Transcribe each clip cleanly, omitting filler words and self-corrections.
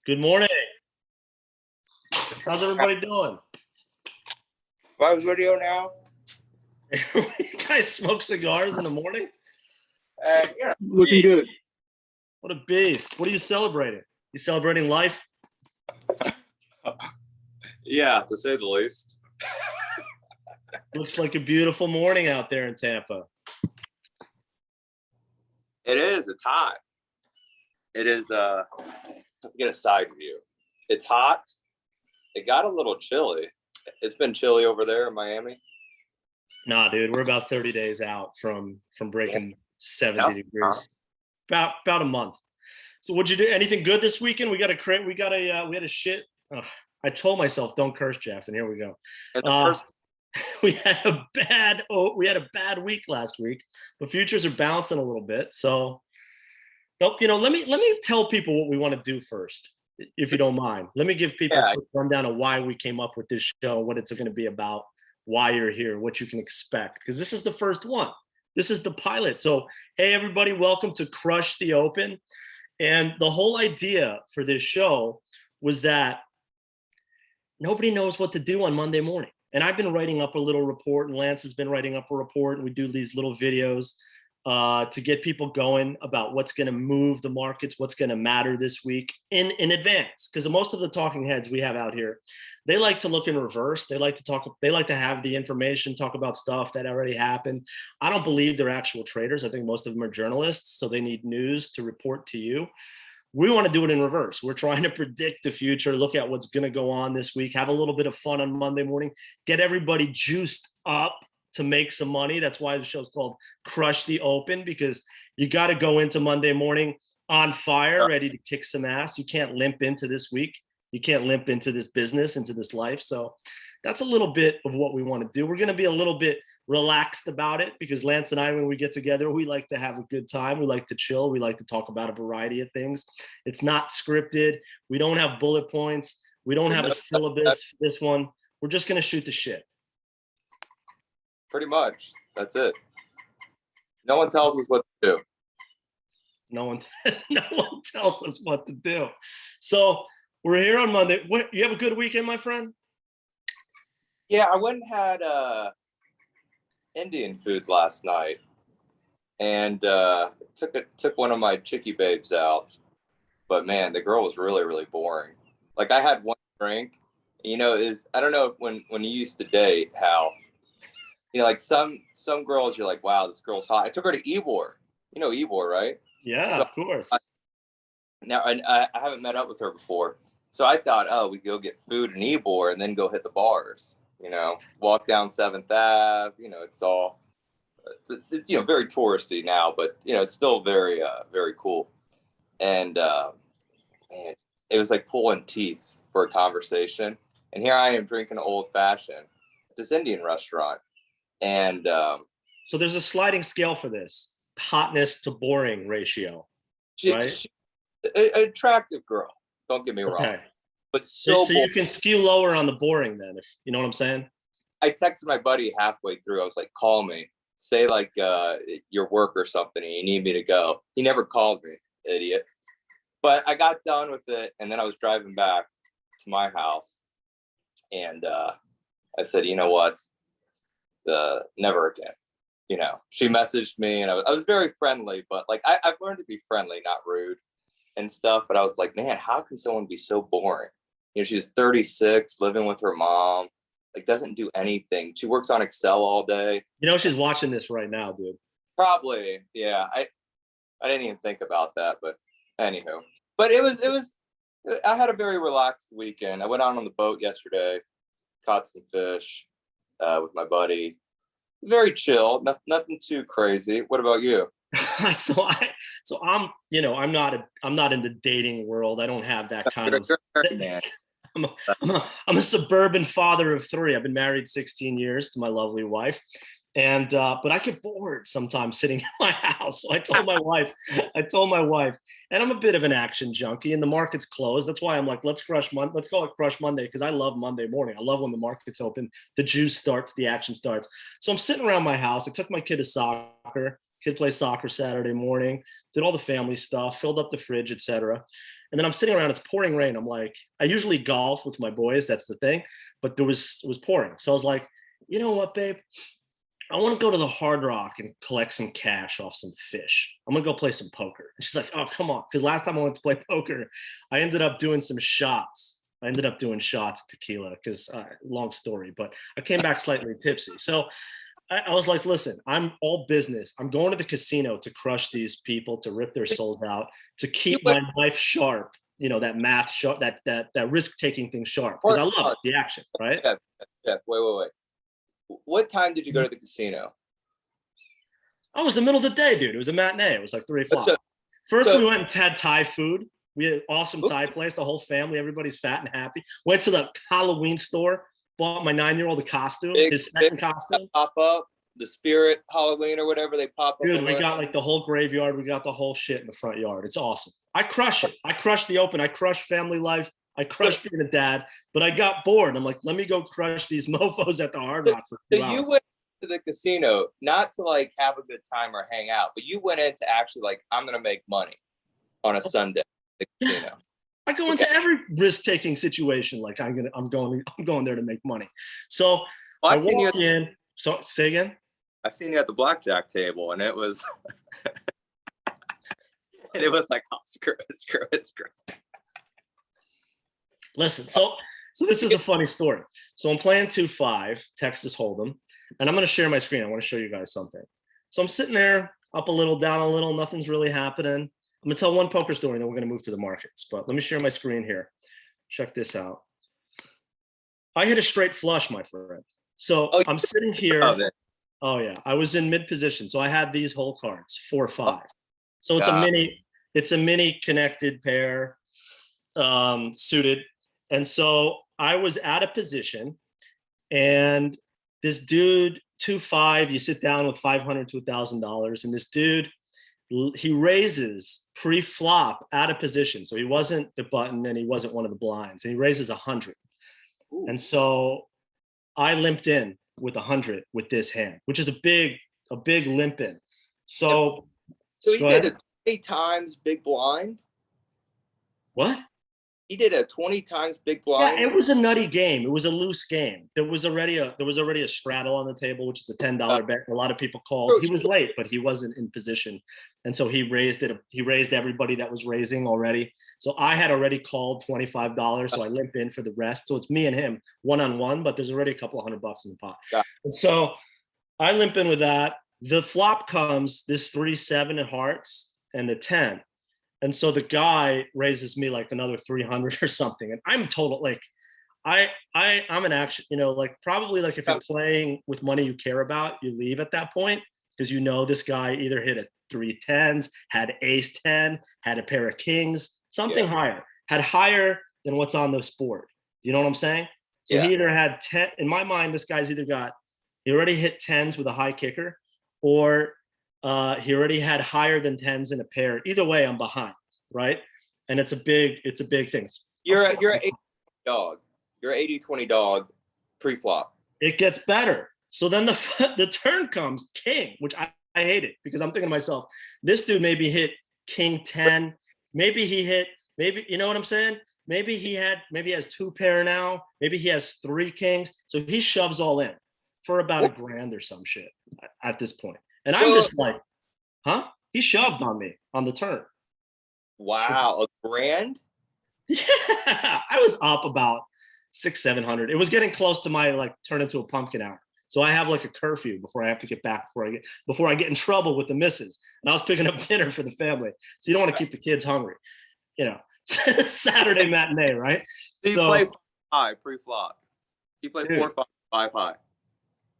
Good morning. How's everybody doing? Live video now. You guys smoke cigars in the morning? Yeah. Looking good. What a beast. What are you celebrating? You celebrating life? Yeah, to say the least. Looks like a beautiful morning out there in Tampa. It is. It's hot. It is. Get a side view. It's hot. It got a little chilly. It's been chilly over there in Miami. Nah, dude, we're about 30 days out from breaking 70 degrees. About a month. So what'd you do? Anything good this weekend? We had a shit. I told myself don't curse, Jeff, and here we go. We had a bad week last week. The futures are bouncing a little bit. So, let me tell people what we want to do first, if you don't mind. Let me give people a quick rundown of why we came up with this show, what it's going to be about, why you're here, what you can expect, because this is the first one. This is the pilot. So, hey, everybody, welcome to Crush the Open. And the whole idea for this show was that nobody knows what to do on Monday morning. And I've been writing up a little report, and Lance has been writing up a report, and we do these little videos to get people going about what's going to move the markets, what's going to matter this week in advance. Because most of the talking heads we have out here, they like to look in reverse. They like to have the information, talk about stuff that already happened. I don't believe they're actual traders. I think most of them are journalists, so they need news to report to you. We want to do it in reverse. We're trying to predict the future, look at what's going to go on this week, have a little bit of fun on Monday morning, get everybody juiced up to make some money. That's why the show's called Crush the Open, because you got to go into Monday morning on fire, ready to kick some ass. You can't limp into this week. You can't limp into this business, into this life. So that's a little bit of what we want to do. We're going to be a little bit relaxed about it because Lance and I, when we get together, we like to have a good time. We like to chill. We like to talk about a variety of things. It's not scripted. We don't have bullet points. We don't have a syllabus for this one. We're just going to shoot the shit. Pretty much. That's it. No one tells us what to do. No one tells us what to do. So we're here on Monday. You have a good weekend, my friend? Yeah, I went and had Indian food last night, and took one of my chickie babes out. But man, the girl was really, really boring. Like, I had one drink. I don't know when you used to date how, like some girls you're like, wow, this girl's hot. I took her to Ybor. You know Ybor, right? Yeah, so, of course. I haven't met up with her before, so I thought, we'd go get food in Ybor and then go hit the bars. Walk down 7th Ave. It's all, very touristy now, but it's still very, very cool. And man, it was like pulling teeth for a conversation. And here I am drinking old fashioned at this Indian restaurant. And so there's a sliding scale for this hotness to boring ratio, right? She's an attractive girl. Don't get me wrong. But so you can skew lower on the boring then, if you know what I'm saying. I texted my buddy halfway through. I was like, call me. Say like your work or something and you need me to go. He never called me, idiot. But I got done with it, and then I was driving back to my house, and I said, you know what? Never again. She messaged me, and I was very friendly, but like I've learned to be friendly, not rude and stuff. But I was like, man, how can someone be so boring? She's 36, living with her mom, like doesn't do anything. She works on Excel all day. She's watching this right now, dude. Probably, yeah. I didn't even think about that, but anywho. But it was. I had a very relaxed weekend. I went out on the boat yesterday, caught some fish with my buddy. Very chill, nothing too crazy. What about you? So I'm not in the dating world. I don't have that kind of man. I'm a suburban father of 3. I've been married 16 years to my lovely wife. And but I get bored sometimes sitting in my house. So I told my wife, and I'm a bit of an action junkie, and the market's closed. That's why I'm like, let's call it Crush Monday, because I love Monday morning. I love when the market's open, the juice starts, the action starts. So I'm sitting around my house. I took my kid to soccer. Kid plays soccer Saturday morning, did all the family stuff, filled up the fridge, etc. And then I'm sitting around, it's pouring rain. I'm like, I usually golf with my boys, that's the thing, but it was pouring. So I was like, you know what, babe? I want to go to the Hard Rock and collect some cash off some fish. I'm gonna go play some poker. And she's like, oh, come on. Because last time I went to play poker, I ended up doing some shots. I ended up doing shots tequila because long story, but I came back slightly tipsy. So I was like, listen, I'm all business. I'm going to the casino to crush these people, to rip their souls out, to keep my life sharp. You know, that math sharp, that risk-taking thing sharp. Because I love it, the action, right? Yeah. Wait. What time did you go to the casino? Oh, it was the middle of the day, dude. It was a matinee. It was like 3 o'clock. First, we went and had Thai food. We had an awesome Thai place. The whole family, everybody's fat and happy. Went to the Halloween store. Bought my 9-year-old a costume, his second costume. Pop up, the spirit Halloween or whatever they pop up. Dude, we got like the whole graveyard. We got the whole shit in the front yard. It's awesome. I crush it. I crush the open. I crush family life. I crush being a dad. But I got bored. I'm like, let me go crush these mofos at the Hard Rock for 2 hours. You went to the casino not to like have a good time or hang out, but you went in to actually like, I'm gonna make money on a Sunday at the casino. I go into every risk-taking situation like I'm going there to make money. So I walk in. So say again. I've seen you at the blackjack table, and it was, like, oh, screw it. Listen, so this is a funny story. So I'm playing 2-5 Texas Hold'em, and I'm going to share my screen. I want to show you guys something. So I'm sitting there, up a little, down a little. Nothing's really happening. I'm gonna tell one poker story and then we're gonna move to the markets. But let me share my screen here. Check this out. I hit a straight flush, my friend. So I'm sitting here. Oh yeah, I was in mid position. So I had these whole cards, 4-5. So it's a mini connected pair, suited. And so I was at a position, and this dude, 2-5, you sit down with $500 to $1,000, and this dude, he raises pre-flop out of position. So he wasn't the button and he wasn't one of the blinds, and he raises 100. Ooh. And so I limped in with 100 with this hand, which is a big limp in. So he did a 20 times big blind. What? He did a 20 times big blind. Yeah, it was a nutty game. It was a loose game. There was already a straddle on the table, which is a $10 bet. A lot of people called. He was late, but he wasn't in position, and so he raised it. He raised everybody that was raising already. So I had already called $25, so I limped in for the rest. So it's me and him one-on-one, but there's already a couple $100 in the pot. Yeah. And so I limp in with that. The flop comes this 3-7 of hearts and the 10. And so the guy raises me like another 300 or something. And I'm total, like, I'm an action, like probably like if you're playing with money you care about, you leave at that point because this guy either hit a 3 10s, had ace 10, had a pair of kings, something higher, had higher than what's on this board. You know what I'm saying? So he either had 10, in my mind, this guy's either he already hit 10s with a high kicker, or he already had higher than 10s in a pair. Either way, I'm behind, right? And it's a big thing. You're an 80 dog. You're an 80-20 dog pre-flop. It gets better. So then the turn comes king, which I hate it because I'm thinking to myself, this dude maybe hit king 10. Maybe you know what I'm saying? Maybe he has 2 pair now. Maybe he has 3 kings. So he shoves all in for about $1,000 or some shit at this point. And I'm just like, huh? He shoved on me on the turn. Wow, $1,000? Yeah, I was up about 600-700. It was getting close to my like turn into a pumpkin hour. So I have like a curfew before I have to get back before I get in trouble with the missus. And I was picking up dinner for the family. So you don't want to keep the kids hungry, Saturday matinee, right? So you play high pre-flop. You play 4-5 high.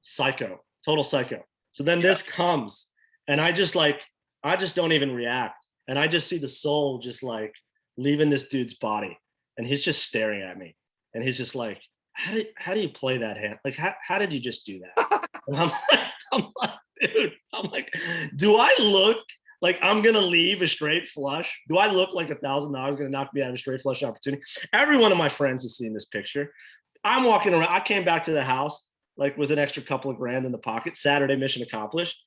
Psycho, total psycho. So then this comes, and I just don't even react. And I just see the soul just like leaving this dude's body. And he's just staring at me. And he's just like, how do you play that hand? Like, how did you just do that? And I'm like, dude, do I look like I'm going to leave a straight flush? Do I look like $1,000 going to knock me out of a straight flush opportunity? Every one of my friends has seen this picture. I'm walking around. I came back to the house like with an extra couple of grand in the pocket. Saturday mission accomplished.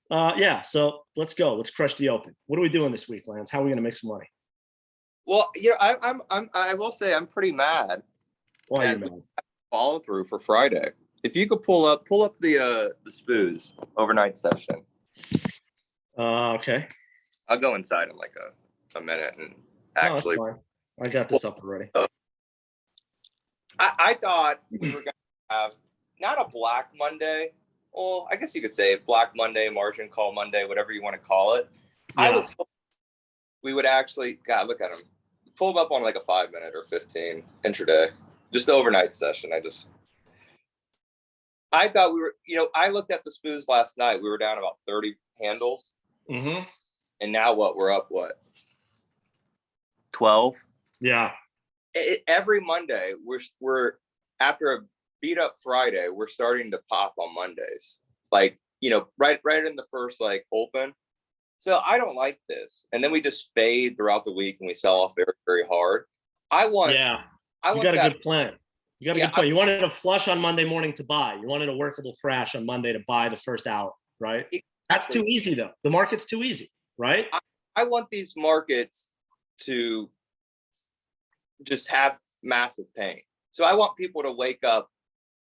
So let's go. Let's crush the open. What are we doing this week, Lance? How are we going to make some money? Well, I will say I'm pretty mad Why are you at mad? follow through for Friday. If you could pull up the Spoos overnight session. Okay. I'll go inside in like a minute and No, that's actually. fine. I got this up already. I thought we were gonna have not a Black Monday. Well, I guess you could say Black Monday, margin call Monday, whatever you want to call it. Yeah. I was hoping we would actually, God, look at him. Pull him up on like a 5-minute or 15 intraday, just the overnight session. I thought we were, I looked at the Spoos last night. We were down about 30 handles. Mm-hmm. And now what? We're up what? 12? Yeah. Every Monday, we're after a beat up Friday, we're starting to pop on Mondays. Like, right in the first like open. So I don't like this. And then we just fade throughout the week and we sell off very, very hard. You got a good plan. You got a good plan. You wanted a flush on Monday morning to buy. You wanted a workable crash on Monday to buy the first hour, right? Exactly. That's too easy though. The market's too easy, right? I want these markets to just have massive pain. So I want people to wake up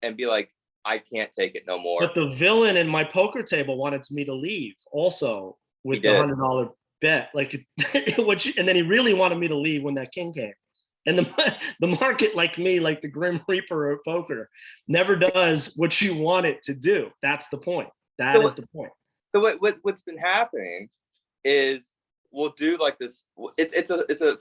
and be like, I can't take it no more. But the villain in my poker table wanted me to leave also with the $100 bet. Like, and then he really wanted me to leave when that king came. And the market, like me, like the Grim Reaper of poker, never does what you want it to do. That's the point. That is the point. So what's been happening is we'll do like this. It's a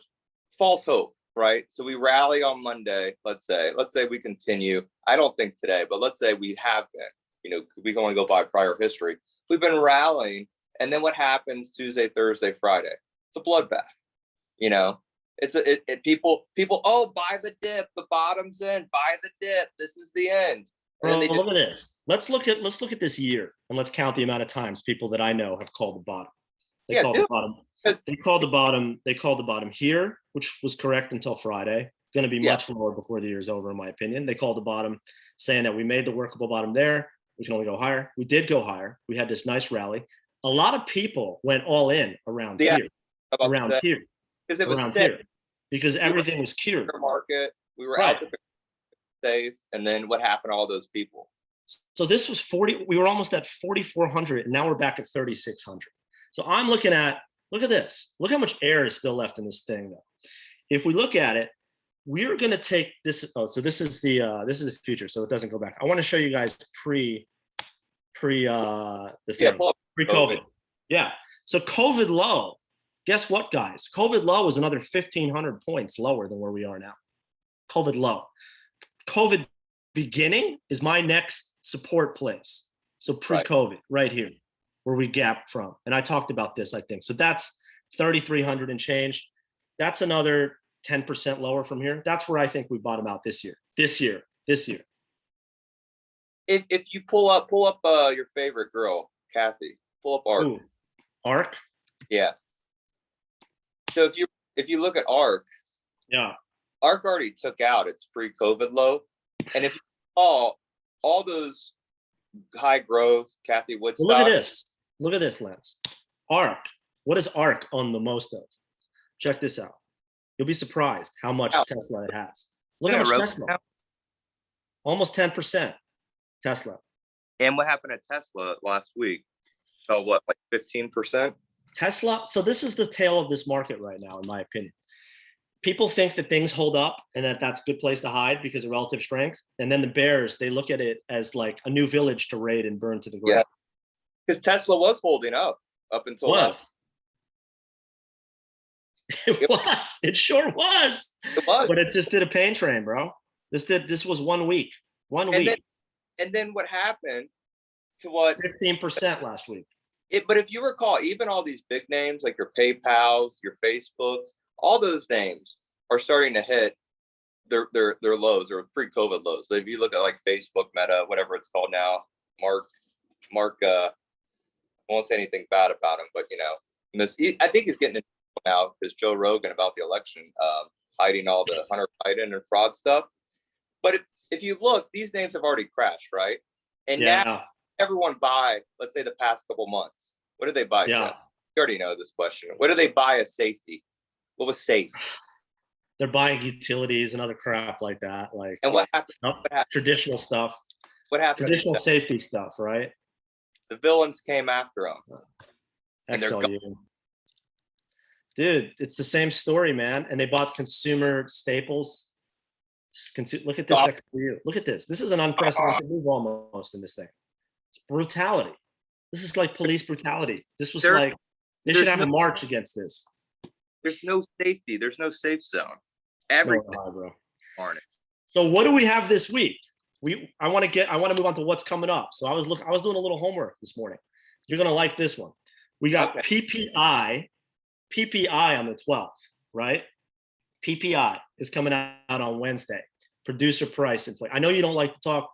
false hope, right? So we rally on Monday. Let's say we continue. I don't think today, but let's say we have been. We can only go by prior history. We've been rallying, and then what happens Tuesday, Thursday, Friday? It's a bloodbath. People. Oh, buy the dip. The bottom's in. Buy the dip. This is the end. Bro, look at this. Let's look at this year and let's count the amount of times people that I know have called the bottom. They called the bottom here, which was correct until Friday. Going to be much lower before the year's over, in my opinion. They called the bottom, saying that we made the workable bottom there. We can only go higher. We did go higher. We had this nice rally. A lot of people went all in around here. Because it was here. Because everything was cured. Market. We were out the safe, and then what happened to all those people? So this was 40. We were almost at 4,400, and now we're back at 3,600. So I'm looking at. Look at this. Look how much air is still left in this thing, though. If we look at it, we're going to take this. Oh, so this is the future. So it doesn't go back. I want to show you guys pre the thing. Pre-COVID. Yeah. So COVID low. Guess what, guys? COVID low is another 1,500 points lower than where we are now. COVID low. COVID beginning is my next support place. So pre-COVID, right here, where we gap from. And I talked about this, I think. So that's 3,300 and change. That's another 10% lower from here. That's where I think we bottom out this year. This year. If you pull up your favorite girl, Kathy, pull up ARK. Ooh, ARK? Yeah. So if you look at ARK, ARK already took out its pre-COVID low. And if you saw all those high growth, Kathy Woodstock. Well, look at this, Lance. ARK. What is ARK on the most of? Check this out. You'll be surprised how much Tesla it has. Look how much Tesla. Almost 10% Tesla. And what happened to Tesla last week? Oh, what, like 15%? Tesla. So this is the tail of this market right now, in my opinion. People think that things hold up and that that's a good place to hide because of relative strength. And then the bears, they look at it as like a new village to raid and burn to the ground. Yeah, because Tesla was holding up until last. It was. It sure was. It was. But it just did a pain train, bro. This was 1 week. And then what happened to what? 15% last week. But if you recall, even all these big names like your PayPals, your Facebooks, all those names are starting to hit their lows or pre-COVID lows. So if you look at like Facebook, Meta, whatever it's called now, Mark, I won't say anything bad about him, but I think he's getting it now because Joe Rogan about the election, hiding all the Hunter Biden and fraud stuff. But if you look, these names have already crashed, right? And now everyone buy, let's say the past couple months. What did they buy, Jeff? You already know this question. What do they buy as safety? What was safe? They're buying utilities and other crap like that, like And what happened? stuff, What happened? traditional stuff, What happened? traditional safety stuff, right? The villains came after them. And they're XLU. Dude, it's the same story, man. And they bought consumer staples. Look at this XLU. Look at this. This is an unprecedented move almost in this thing. It's brutality. This is like police brutality. This was like, they should have a march against this. There's no safety. There's no safe zone. Everything. No, bro. Harness. So what do we have this week? I want to move on to what's coming up. So I was doing a little homework this morning. You're gonna like this one. We got PPI on the 12th, right? PPI is coming out on Wednesday. Producer price inflation. I know you don't like to talk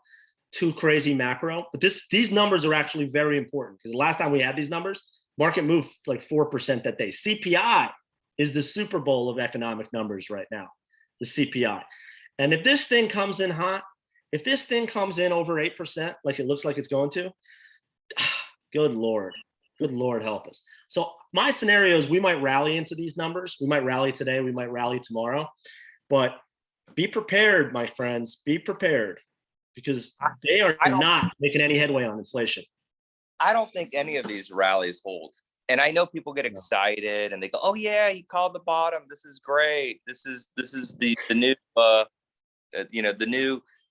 too crazy macro, but these numbers are actually very important because the last time we had these numbers, market moved like 4% that day. CPI is the Super Bowl of economic numbers right now, the CPI. And if this thing comes in hot, if this thing comes in over 8%, like it looks like it's going to, good Lord help us. So my scenario is we might rally into these numbers. We might rally today, we might rally tomorrow, but be prepared, my friends, be prepared because they are not making any headway on inflation. I don't think any of these rallies hold. And I know people get excited and they go, "Oh yeah, he called the bottom. This is great. This is the new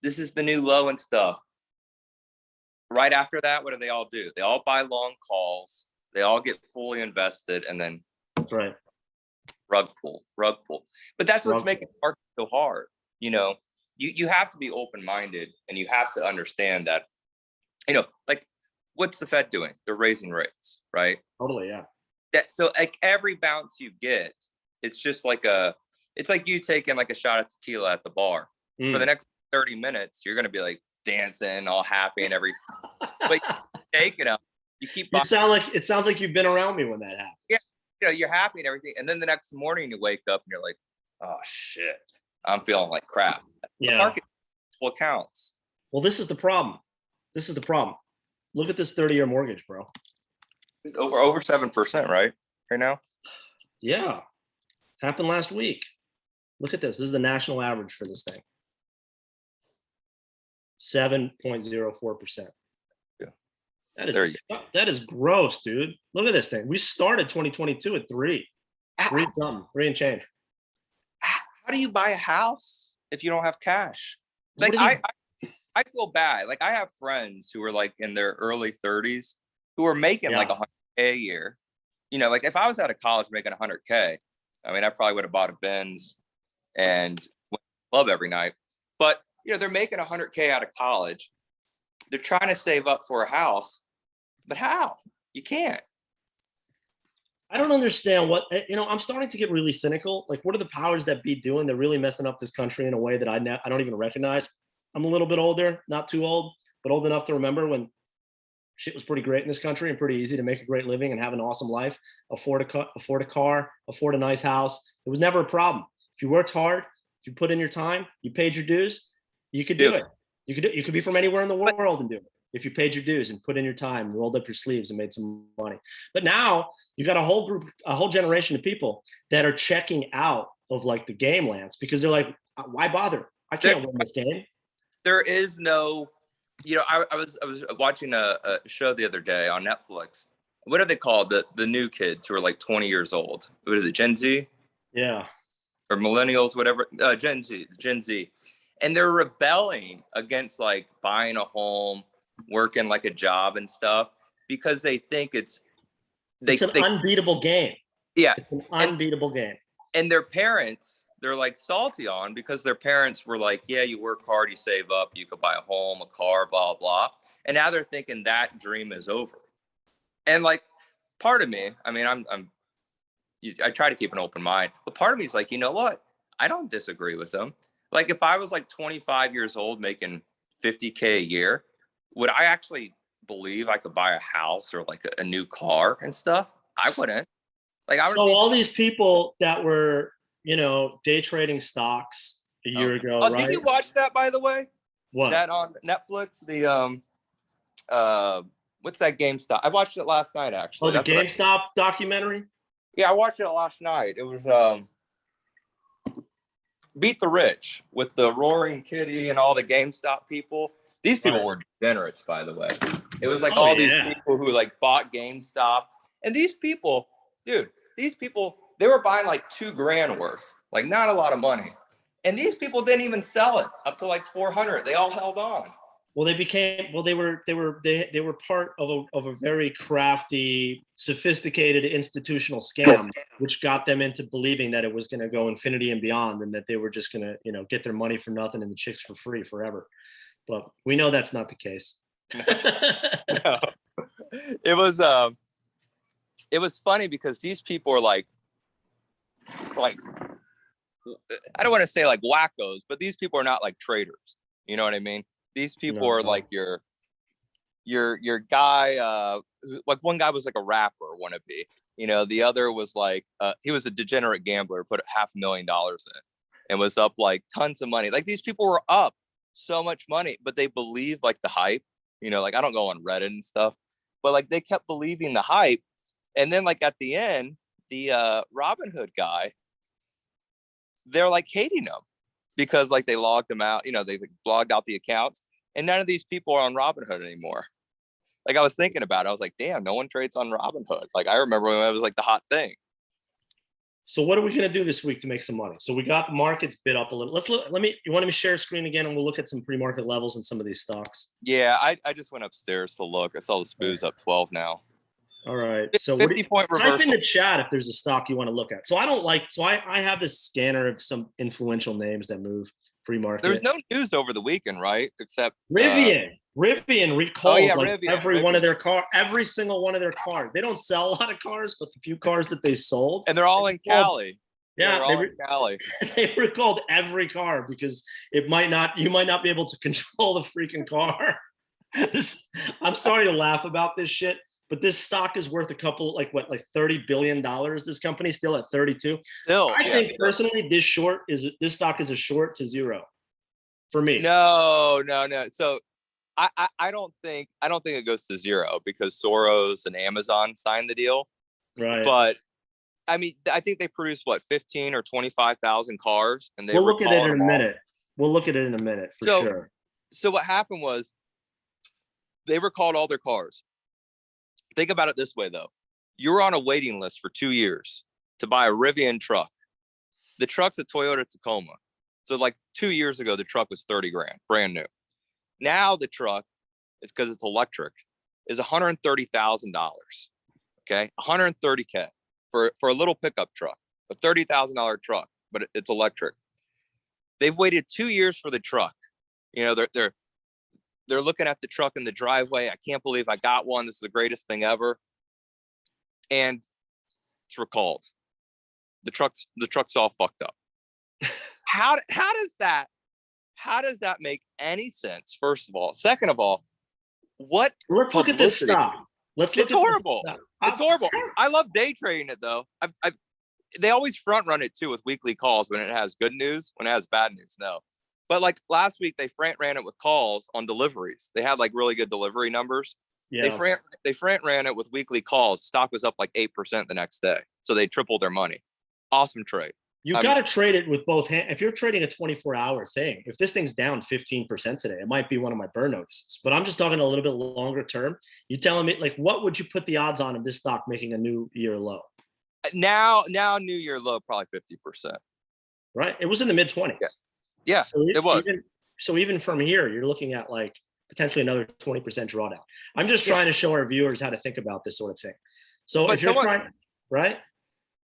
this is the new low and stuff." Right after that, what do? They all buy long calls. They all get fully invested, and then that's right. Rug pull. But that's what's making the market so hard. You have to be open-minded, and you have to understand that, like, what's the Fed doing? They're raising rates, right? Totally, yeah. So like every bounce you get, it's just like it's like you taking like a shot of tequila at the bar. For the next 30 minutes, you're gonna be like dancing, all happy and everything. But you take it up. You keep. It sounds like you've been around me when that happens. Yeah, you're happy and everything, and then the next morning you wake up and you're like, "Oh shit, I'm feeling like crap." Yeah. The market counts. Well, this is the problem. Look at this 30-year mortgage, bro. It's over 7%, right now. Yeah, happened last week. Look at this. This is the national average for this thing. 7.04%. Yeah. That is gross, dude. Look at this thing. We started 2022 at 3 and change. How do you buy a house if you don't have cash? Like I feel bad. Like I have friends who are like in their early 30s who are making like $100K a year. Like if I was out of college making $100K, I mean, I probably would have bought a Benz and went to the club every night. But they're making $100K out of college. They're trying to save up for a house, but how? You can't. I don't understand I'm starting to get really cynical. Like, what are the powers that be doing? They're really messing up this country in a way that I don't even recognize. I'm a little bit older, not too old, but old enough to remember when shit was pretty great in this country and pretty easy to make a great living and have an awesome life, afford a car, afford a nice house. It was never a problem. If you worked hard, if you put in your time, you paid your dues, you could do it. You could be from anywhere in the world and do it. If you paid your dues and put in your time, rolled up your sleeves and made some money. But now you got a whole generation of people that are checking out of like the game lands because they're like, why bother? I can't win this game. There is no, I was watching a show the other day on Netflix. What are they called? The new kids who are like 20 years old. What is it? Gen Z? Yeah. Or millennials, whatever. Gen Z. And they're rebelling against like buying a home, working like a job and stuff because they think it's an unbeatable game. Yeah. It's an unbeatable game. And their parents, they're like salty on because their parents were like, yeah, you work hard, you save up, you could buy a home, a car, blah, blah. And now they're thinking that dream is over. And like part of me, I mean, I try to keep an open mind, but part of me is like, you know what? I don't disagree with them. Like if I was like 25 years old making $50K a year, would I actually believe I could buy a house or like a new car and stuff? I wouldn't. Like I would. So all these people that were, day trading stocks a year ago, right? Did you watch that, by the way? What? That on Netflix? The what's that GameStop? I watched it last night, actually. Oh, the GameStop documentary? Yeah, I watched it last night. It was Beat the Rich with the Roaring Kitty and all the GameStop people. These people were degenerates, by the way. It was like all these people who like bought GameStop. And these people, dude, they were buying like $2,000 worth, like not a lot of money. And these people didn't even sell it up to like 400. They all held on. Well, they were part of a very crafty, sophisticated institutional scam, which got them into believing that it was going to go infinity and beyond, and that they were just going to, get their money for nothing and the chicks for free forever. But we know that's not the case. No. It was funny because these people are like I don't want to say like wackos, but these people are not like traders. You know what I mean? These people are like your guy. Like one guy was like a rapper wannabe. The other was like he was a degenerate gambler, put $500,000 in, and was up like tons of money. Like these people were up so much money, but they believe like the hype. Like I don't go on Reddit and stuff, but like they kept believing the hype, and then like at the end, the Robinhood guy, they're like hating him because like they logged them out. They blogged out the accounts. And none of these people are on Robinhood anymore. Like I was thinking about it. I was like, damn, no one trades on Robinhood. Like I remember when it was like the hot thing. So what are we going to do this week to make some money? So we got markets bid up a little. Let's look. You want me to share screen again, and we'll look at some pre-market levels in some of these stocks. Yeah, I just went upstairs to look. I saw the SPOO's up 12 now. All right. So 50-point reversal. Type in the chat if there's a stock you want to look at. So I have this scanner of some influential names that move pre-market. There's no news over the weekend, right? Except Rivian. Rivian recalled Rivian. One of their car, every single one of their cars. They don't sell a lot of cars, but the few cars that they sold, and they're all in Cali. Yeah, they're all in Cali. They recalled every car because you might not be able to control the freaking car. I'm sorry to laugh about this shit, but this stock is worth a couple, like $30 billion. This company still at 32. I think personally, this stock is a short to zero for me. No. So I don't think it goes to zero because Soros and Amazon signed the deal. Right. But I mean, I think they produced 15 or 25,000 cars, and we'll look at it in a minute. We'll look at it in a minute for sure. So what happened was they recalled all their cars. Think about it this way, though. You were on a waiting list for 2 years to buy a Rivian truck. The truck's a Toyota Tacoma. So like 2 years ago, the truck was $30,000, brand new. Now the truck, it's because it's electric, is $130,000. Okay, $130K for a little pickup truck, a $30,000 truck, but it's electric. They've waited 2 years for the truck. They're looking at the truck in the driveway. I can't believe I got one. This is the greatest thing ever. And it's recalled. The truck's all fucked up. How does that make any sense? First of all, second of all, what? Let's look at this stock. It's horrible. It's horrible. I love day trading it though. They always front run it too with weekly calls when it has good news. When it has bad news, no. But like last week, they ran it with calls on deliveries. They had like really good delivery numbers. Yeah. They ran it with weekly calls. Stock was up like 8% the next day. So they tripled their money. Awesome trade. You got to trade it with both hands. If you're trading a 24-hour thing, if this thing's down 15% today, it might be one of my burn notices. But I'm just talking a little bit longer term. You telling me, like, what would you put the odds on of this stock making a new year low? Now new year low, probably 50%. Right. It was in the mid 20s. Yeah, so it was. Even from here, you're looking at like potentially another 20% drawdown. I'm just trying to show our viewers how to think about this sort of thing. So if you're trying, right?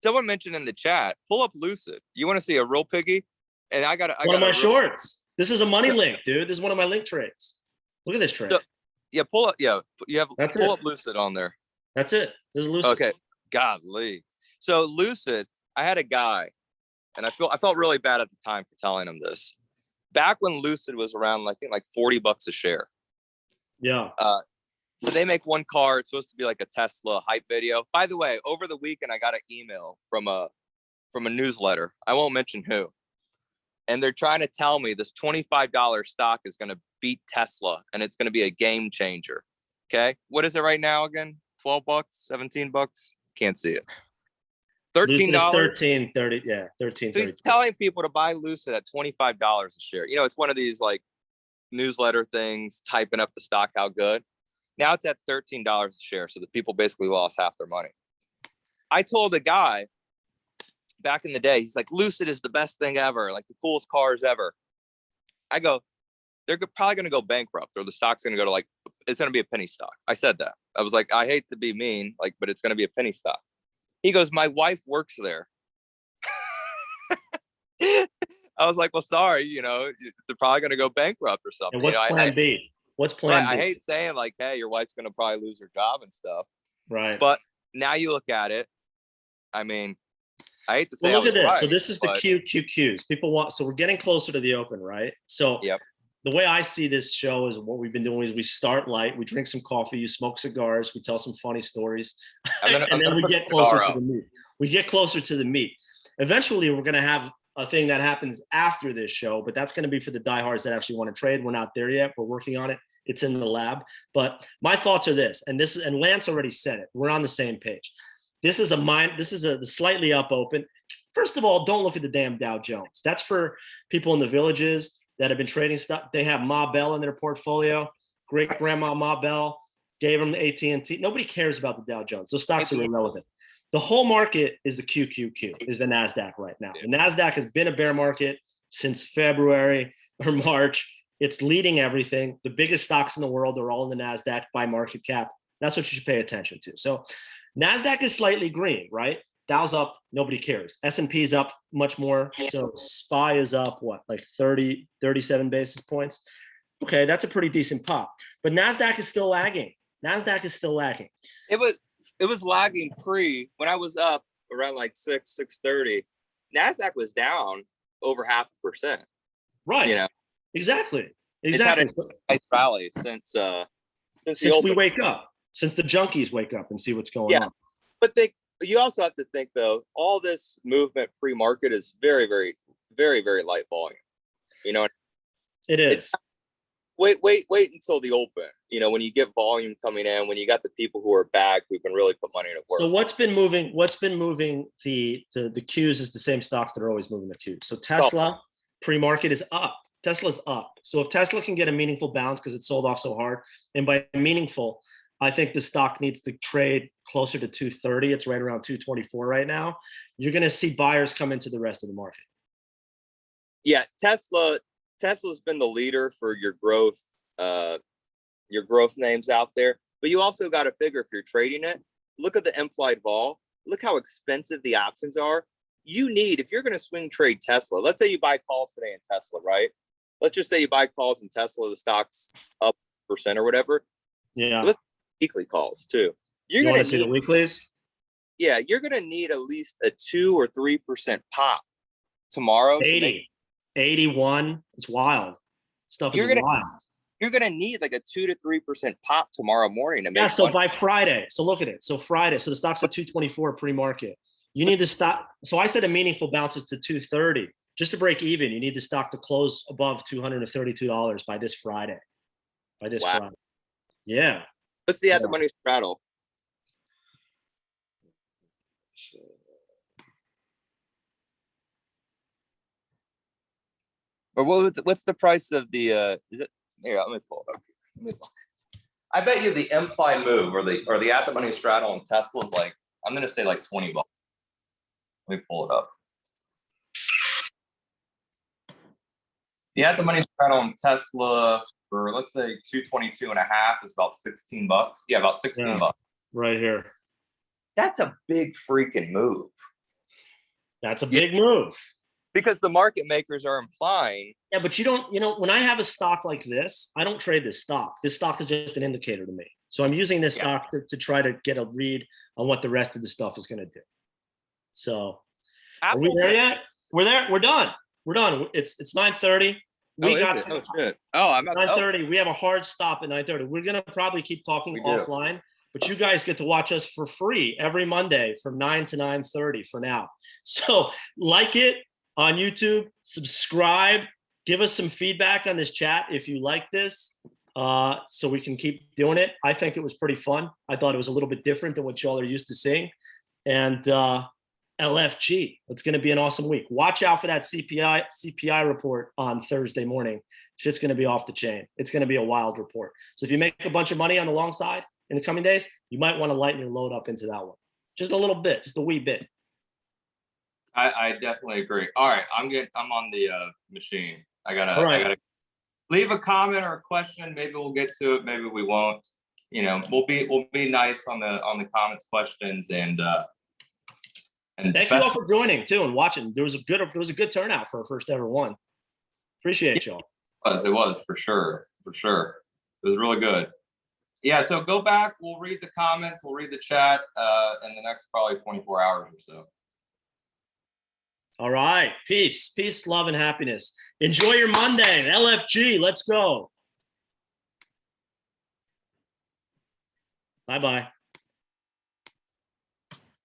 Someone mentioned in the chat, pull up Lucid. You want to see a real piggy? And I got one of my shorts. This is a money link, dude. This is one of my link trades. Look at this trade. So, pull up. Yeah, you have pull up Lucid on there. That's it. This is Lucid. Okay, godly. So Lucid, I had a guy, and I felt really bad at the time for telling him this. Back when Lucid was around, I think like $40 a share. Yeah. So they make one car. It's supposed to be like a Tesla hype video. By the way, over the weekend, I got an email from a newsletter. I won't mention who. And they're trying to tell me this $25 stock is going to beat Tesla and it's going to be a game changer. Okay. What is it right now again? $12, $17? Can't see it. Lucid is $13. 13.30. Yeah, 13.30. So he's telling people to buy Lucid at $25 a share. You know, it's one of these like newsletter things, typing up the stock, how good. Now it's at $13 a share. So the people basically lost half their money. I told a guy back in the day, he's like, Lucid is the best thing ever, like the coolest cars ever. I go, they're probably going to go bankrupt, or the stock's going to go to like, it's going to be a penny stock. I said that. I was like, I hate to be mean, like, but it's going to be a penny stock. He goes, my wife works there. I was like, well, sorry, you know, they're probably going to go bankrupt or something. And what's plan B? What's plan B? I hate saying like, hey, your wife's going to probably lose her job and stuff. Right. But now you look at it. I mean, I hate to say, well, look at this. Right, so this is the QQQs. People want. So we're getting closer to the open, right? So yep. The way I see this show is what we've been doing is we start light, we drink some coffee, you smoke cigars, we tell some funny stories, and then we get closer to the meat. We get closer to the meat. Eventually, we're going to have a thing that happens after this show, but that's going to be for the diehards that actually want to trade. We're not there yet. We're working on it. It's in the lab. But my thoughts are this, and Lance already said it. We're on the same page. This is a slightly up open. First of all, don't look at the damn Dow Jones. That's for people in the villages that have been trading stuff. They have Ma Bell in their portfolio. Great grandma Ma Bell gave them the AT&T. Nobody cares about the Dow Jones. Those stocks are irrelevant. The whole market is the QQQ, is the NASDAQ right now. The NASDAQ has been a bear market since February or March. It's leading everything. The biggest stocks in the world are all in the NASDAQ by market cap. That's what you should pay attention to. So NASDAQ is slightly green, right? Dow's up, nobody cares. S&P is up much more. So SPY is up, what, like 30, 37 basis points? Okay, that's a pretty decent pop. But NASDAQ is still lagging. NASDAQ is still lagging. It was lagging when I was up around like 6:30. NASDAQ was down over 0.5%. Right. You know? Exactly. It's had a nice rally since we wake up, since the junkies wake up and see what's going on. But you also have to think, though, all this movement pre-market is very, very, very, very light volume. You know, it is. Wait until the open. You know, when you get volume coming in, when you got the people who are back who can really put money to work. So what's been moving the Qs is the same stocks that are always moving the Qs. So Tesla pre-market is up. Tesla's up. So if Tesla can get a meaningful bounce because it sold off so hard, and by meaningful, I think the stock needs to trade closer to 230. It's right around 224 right now. You're going to see buyers come into the rest of the market. Yeah, Tesla's been the leader for your growth names out there. But you also got to figure, if you're trading it, look at the implied vol. Look how expensive the options are. If you're going to swing trade Tesla, let's say you buy calls today in Tesla, right? Let's just say you buy calls in Tesla, the stock's up % or whatever. Yeah. Let's weekly calls too. You want to see the weeklies? Yeah, you're going to need at least a 2 or 3% pop tomorrow. 81. It's wild. Stuff is wild. You're going to need like a 2 to 3% pop tomorrow morning to make. Yeah. So by Friday. So look at it. So Friday. So the stock's at 224 pre-market. You need to stop. So I said a meaningful bounces to 230 just to break even. You need the stock to close above $232 by this Friday. Friday. Yeah. Let's see at the money straddle. Or what's the price of the is it here? Let me pull it up. I bet you the implied move or the at the money straddle on Tesla is like, I'm gonna say like $20. Let me pull it up. The at the money straddle on Tesla for, let's say, 222.5 is about $16. Yeah, about $16. Right here. That's a big freaking move. That's a big move. Because the market makers are implying. Yeah, but you don't, when I have a stock like this, I don't trade this stock. This stock is just an indicator to me. So I'm using this stock to try to get a read on what the rest of the stuff is going to do. So are we there yet? We're there. We're done. It's 9:30. Shit. Oh, I'm at 9:30. We have a hard stop at 9:30. We're going to probably keep talking offline, but you guys get to watch us for free every Monday from 9 to 9:30 for now. So like it on YouTube, subscribe, give us some feedback on this chat if you like this, so we can keep doing it. I think it was pretty fun. I thought it was a little bit different than what y'all are used to seeing. And LFG. It's going to be an awesome week. Watch out for that CPI report on Thursday morning. Shit's going to be off the chain. It's going to be a wild report. So if you make a bunch of money on the long side in the coming days, you might want to lighten your load up into that one. Just a little bit, just a wee bit. I definitely agree. All right, I'm on the machine. I gotta leave a comment or a question. Maybe we'll get to it. Maybe we won't. You know, we'll be nice on the comments, questions, and thank you all for joining too and watching. There was a good turnout for our first ever one. Appreciate y'all. It was for sure. It was really good. Yeah, so go back. We'll read the comments. We'll read the chat in the next probably 24 hours or so. All right. Peace, love, and happiness. Enjoy your Monday. LFG. Let's go. Bye-bye.